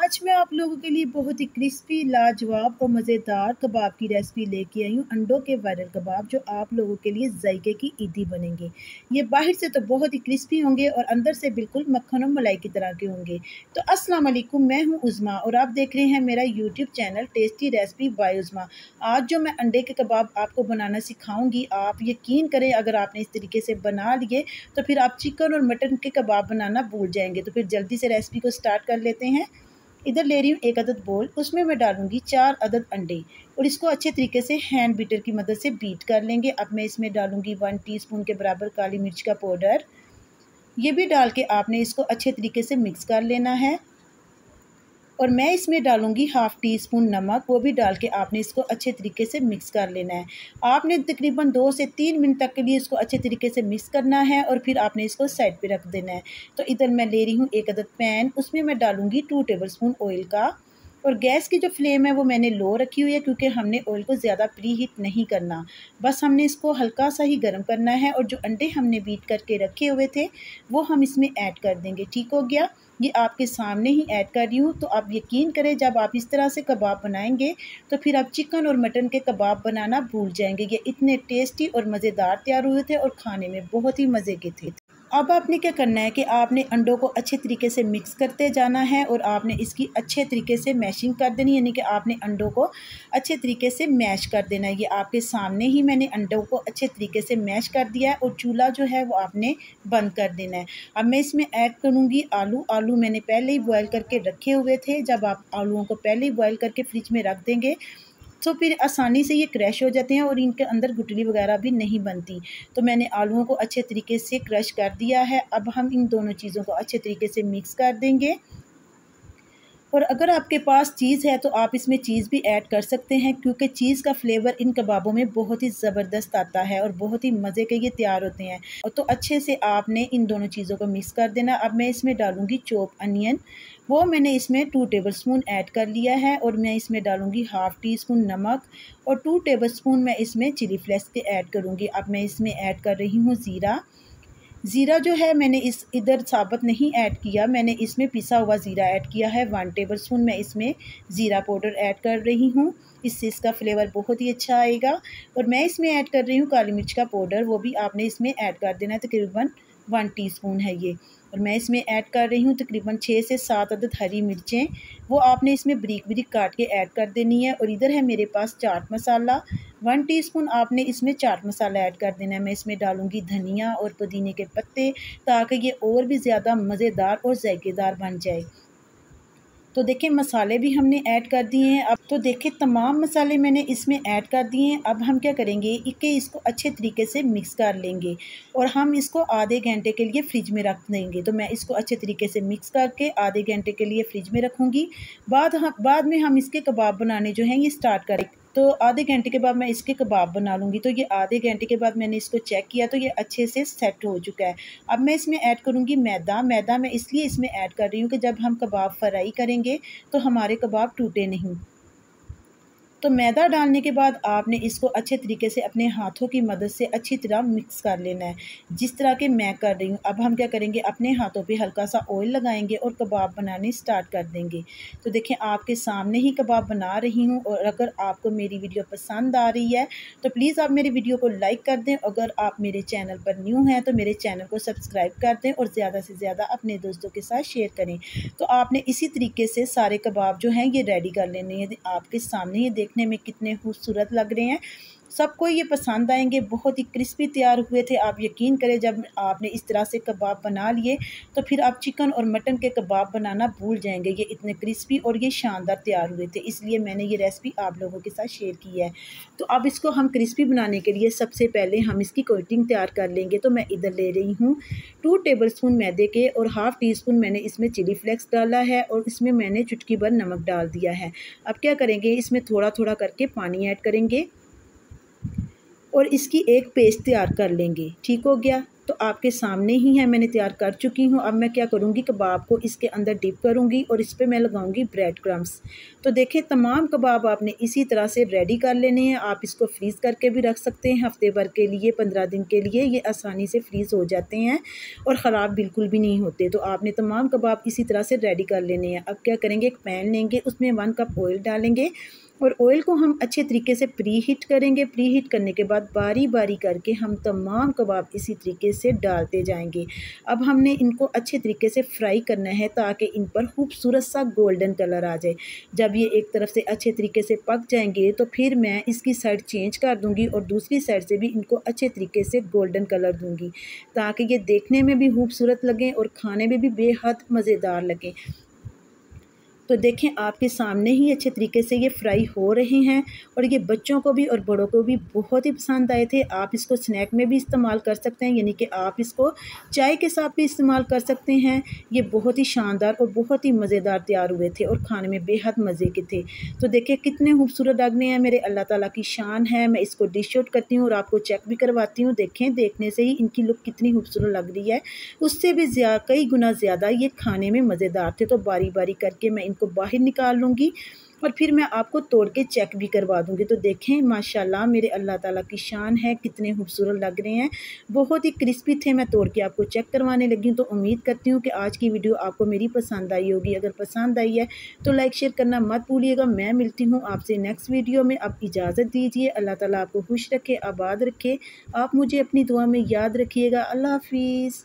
आज मैं आप लोगों के लिए बहुत ही क्रिस्पी, लाजवाब और मज़ेदार कबाब की रेसिपी लेके आई हूँ। अंडों के वायरल कबाब जो आप लोगों के लिए जायके की ईदी बनेंगे। ये बाहर से तो बहुत ही क्रिस्पी होंगे और अंदर से बिल्कुल मक्खन और मलाई की तरह के होंगे। तो अस्सलाम वालेकुम, मैं हूँ उज़मा और आप देख रहे हैं मेरा YouTube channel tasty recipe by Uzma. आज जो मैं अंडे के कबाब आपको बनाना सिखाऊंगी, आप यकीन करें अगर आपने इस तरीके से बना लिए तो फिर आप चिकन और मटन के कबाब बनाना भूल जाएंगे। तो फिर जल्दी से रेसिपी को स्टार्ट कर लेते हैं। इधर ले रही हूँ एक अदद बोल, उसमें मैं डालूंगी 4 अदद अंडे और इसको अच्छे तरीके से हैंड बीटर की मदद से बीट कर लेंगे। अब मैं इसमें डालूंगी 1 टीस्पून के बराबर काली मिर्च का पाउडर। ये भी डाल के आपने इसको अच्छे तरीके से मिक्स कर लेना है। और मैं इसमें डालूंगी हाफ़ टी स्पून नमक, वो भी डाल के आपने इसको अच्छे तरीके से मिक्स कर लेना है। आपने तकरीबन 2 से 3 मिनट तक के लिए इसको अच्छे तरीके से मिक्स करना है और फिर आपने इसको साइड पे रख देना है। तो इधर मैं ले रही हूँ एक अदद पैन, उसमें मैं डालूंगी 2 टेबलस्पून ऑयल का। और गैस की जो फ्लेम है वो मैंने लो रखी हुई है, क्योंकि हमने ऑयल को ज़्यादा प्री हीट नहीं करना, बस हमने इसको हल्का सा ही गर्म करना है। और जो अंडे हमने बीट करके रखे हुए थे वो हम इसमें ऐड कर देंगे। ठीक हो गया, ये आपके सामने ही ऐड कर रही हूँ। तो आप यकीन करें जब आप इस तरह से कबाब बनाएंगे तो फिर आप चिकन और मटन के कबाब बनाना भूल जाएंगे। ये इतने टेस्टी और मज़ेदार तैयार हुए थे और खाने में बहुत ही मज़े के थे। अब आपने क्या करना है कि आपने अंडों को अच्छे तरीके से मिक्स करते जाना है और आपने इसकी अच्छे तरीके से मैशिंग कर देनी, यानी कि आपने अंडों को अच्छे तरीके से मैश कर देना है। ये आपके सामने ही मैंने अंडों को अच्छे तरीके से मैश कर दिया है और चूल्हा जो है वो आपने बंद कर देना है। अब मैं इसमें ऐड करूँगी आलू। आलू मैंने पहले ही बॉयल करके रखे हुए थे। जब आप आलूओं को पहले ही बॉयल करके फ्रिज में रख देंगे तो फिर आसानी से ये क्रश हो जाते हैं और इनके अंदर गुठली वगैरह भी नहीं बनती। तो मैंने आलूओं को अच्छे तरीके से क्रश कर दिया है। अब हम इन दोनों चीज़ों को अच्छे तरीके से मिक्स कर देंगे। और अगर आपके पास चीज़ है तो आप इसमें चीज़ भी ऐड कर सकते हैं, क्योंकि चीज़ का फ्लेवर इन कबाबों में बहुत ही ज़बरदस्त आता है और बहुत ही मज़े के ये तैयार होते हैं। तो अच्छे से आपने इन दोनों चीज़ों को मिक्स कर देना। अब मैं इसमें डालूँगी चॉप अनियन, वो मैंने इसमें 2 टेबलस्पून ऐड कर लिया है। और मैं इसमें डालूँगी हाफ़ टी स्पून नमक और 2 टेबलस्पून मैं इसमें चिली फ्लेक्स के ऐड करूँगी। अब मैं इसमें ऐड कर रही हूँ ज़ीरा। ज़ीरा जो है मैंने इधर साबुत नहीं ऐड किया, मैंने इसमें पिसा हुआ ज़ीरा ऐड किया है। 1 टेबलस्पून मैं इसमें ज़ीरा पाउडर ऐड कर रही हूँ, इससे इसका फ्लेवर बहुत ही अच्छा आएगा। और मैं इसमें ऐड कर रही हूँ काली मिर्च का पाउडर, वो भी आपने इसमें ऐड कर देना है। तकरीबन 1 टीस्पून है ये। और मैं इसमें ऐड कर रही हूँ तकरीबन 6 से 7 अदद हरी मिर्चें, वो आपने इसमें बारीक बारीक काट के ऐड कर देनी है। और इधर है मेरे पास चाट मसाला, 1 टीस्पून आपने इसमें चाट मसाला ऐड कर देना है। मैं इसमें डालूँगी धनिया और पुदीने के पत्ते, ताकि ये और भी ज़्यादा मज़ेदार और जायकेदार बन जाए। तो देखिए मसाले भी हमने ऐड कर दिए हैं। अब तो देखिए तमाम मसाले मैंने इसमें ऐड कर दिए हैं। अब हम क्या करेंगे कि इसको अच्छे तरीके से मिक्स कर लेंगे और हम इसको आधे घंटे के लिए फ्रिज में रख देंगे। तो मैं इसको अच्छे तरीके से मिक्स करके आधे घंटे के लिए फ्रिज में रखूँगी। बाद में हम इसके कबाब बनाने जो हैं ये स्टार्ट करें। तो आधे घंटे के बाद मैं इसके कबाब बना लूँगी। तो ये आधे घंटे के बाद मैंने इसको चेक किया तो ये अच्छे से सेट हो चुका है। अब मैं इसमें ऐड करूँगी मैदा। मैदा मैं इसलिए इसमें ऐड कर रही हूँ कि जब हम कबाब फ्राई करेंगे तो हमारे कबाब टूटे नहीं। तो मैदा डालने के बाद आपने इसको अच्छे तरीके से अपने हाथों की मदद से अच्छी तरह मिक्स कर लेना है, जिस तरह के मैं कर रही हूँ। अब हम क्या करेंगे, अपने हाथों पे हल्का सा ऑयल लगाएंगे और कबाब बनाने स्टार्ट कर देंगे। तो देखिए आपके सामने ही कबाब बना रही हूँ। और अगर आपको मेरी वीडियो पसंद आ रही है तो प्लीज़ आप मेरी वीडियो को लाइक कर दें। अगर आप मेरे चैनल पर न्यू हैं तो मेरे चैनल को सब्सक्राइब कर दें और ज़्यादा से ज़्यादा अपने दोस्तों के साथ शेयर करें। तो आपने इसी तरीके से सारे कबाब जो हैं ये रेडी कर लेने हैं। आपके सामने ये देखने में कितने खूबसूरत लग रहे हैं, सबको ये पसंद आएंगे। बहुत ही क्रिस्पी तैयार हुए थे। आप यकीन करें जब आपने इस तरह से कबाब बना लिए तो फिर आप चिकन और मटन के कबाब बनाना भूल जाएंगे। ये इतने क्रिस्पी और ये शानदार तैयार हुए थे, इसलिए मैंने ये रेसिपी आप लोगों के साथ शेयर की है। तो अब इसको हम क्रिस्पी बनाने के लिए सबसे पहले हम इसकी कोटिंग तैयार कर लेंगे। तो मैं इधर ले रही हूँ 2 टेबलस्पून मैदे के और हाफ़ टी स्पून मैंने इसमें चिली फ्लेक्स डाला है और इसमें मैंने चुटकी भर नमक डाल दिया है। अब क्या करेंगे, इसमें थोड़ा थोड़ा करके पानी ऐड करेंगे और इसकी एक पेस्ट तैयार कर लेंगे। ठीक हो गया। तो आपके सामने ही है, मैंने तैयार कर चुकी हूँ। अब मैं क्या करूँगी, कबाब को इसके अंदर डिप करूँगी और इस पे मैं लगाऊँगी ब्रेड क्रम्स। तो देखें, तमाम कबाब आपने इसी तरह से रेडी कर लेने हैं। आप इसको फ्रीज़ करके भी रख सकते हैं हफ़्ते भर के लिए, 15 दिन के लिए। ये आसानी से फ्रीज़ हो जाते हैं और ख़राब बिल्कुल भी नहीं होते। तो आपने तमाम कबाब इसी तरह से रेडी कर लेने हैं। अब क्या करेंगे, एक पैन लेंगे, उसमें 1 कप ऑयल डालेंगे और ऑयल को हम अच्छे तरीके से प्री हीट करेंगे। प्री हीट करने के बाद बारी बारी करके हम तमाम कबाब इसी तरीके से डालते जाएंगे। अब हमने इनको अच्छे तरीके से फ्राई करना है ताकि इन पर खूबसूरत सा गोल्डन कलर आ जाए। जब ये एक तरफ से अच्छे तरीके से पक जाएंगे तो फिर मैं इसकी साइड चेंज कर दूंगी और दूसरी साइड से भी इनको अच्छे तरीके से गोल्डन कलर दूंगी ताकि ये देखने में भी खूबसूरत लगें और खाने में भी बेहद मज़ेदार लगें। तो देखें, आपके सामने ही अच्छे तरीके से ये फ्राई हो रहे हैं और ये बच्चों को भी और बड़ों को भी बहुत ही पसंद आए थे। आप इसको स्नैक में भी इस्तेमाल कर सकते हैं, यानी कि आप इसको चाय के साथ भी इस्तेमाल कर सकते हैं। ये बहुत ही शानदार और बहुत ही मज़ेदार तैयार हुए थे और खाने में बेहद मज़े के थे। तो देखिए कितने खूबसूरत लग रहे हैं, मेरे अल्लाह ताला की शान है। मैं इसको डिश आउट करती हूँ और आपको चेक भी करवाती हूँ। देखें, देखने से ही इनकी लुक कितनी खूबसूरत लग रही है, उससे भी कई गुना ज़्यादा ये खाने में मज़ेदार थे। तो बारी बारी करके मैं इनको बाहर निकाल लूँगी और फिर मैं आपको तोड़ के चेक भी करवा दूँगी। तो देखें, माशाल्लाह मेरे अल्लाह ताला की शान है, कितने खूबसूरत लग रहे हैं, बहुत ही क्रिस्पी थे। मैं तोड़ के आपको चेक करवाने लगी हूँ। तो उम्मीद करती हूँ कि आज की वीडियो आपको मेरी पसंद आई होगी। अगर पसंद आई है तो लाइक शेयर करना मत भूलिएगा। मैं मिलती हूँ आपसे नेक्स्ट वीडियो में। अब इजाज़त दीजिए। अल्लाह ताला आपको खुश रखे, आबाद रखे। आप मुझे अपनी दुआ में याद रखिएगा। अल्लाह हाफिज़।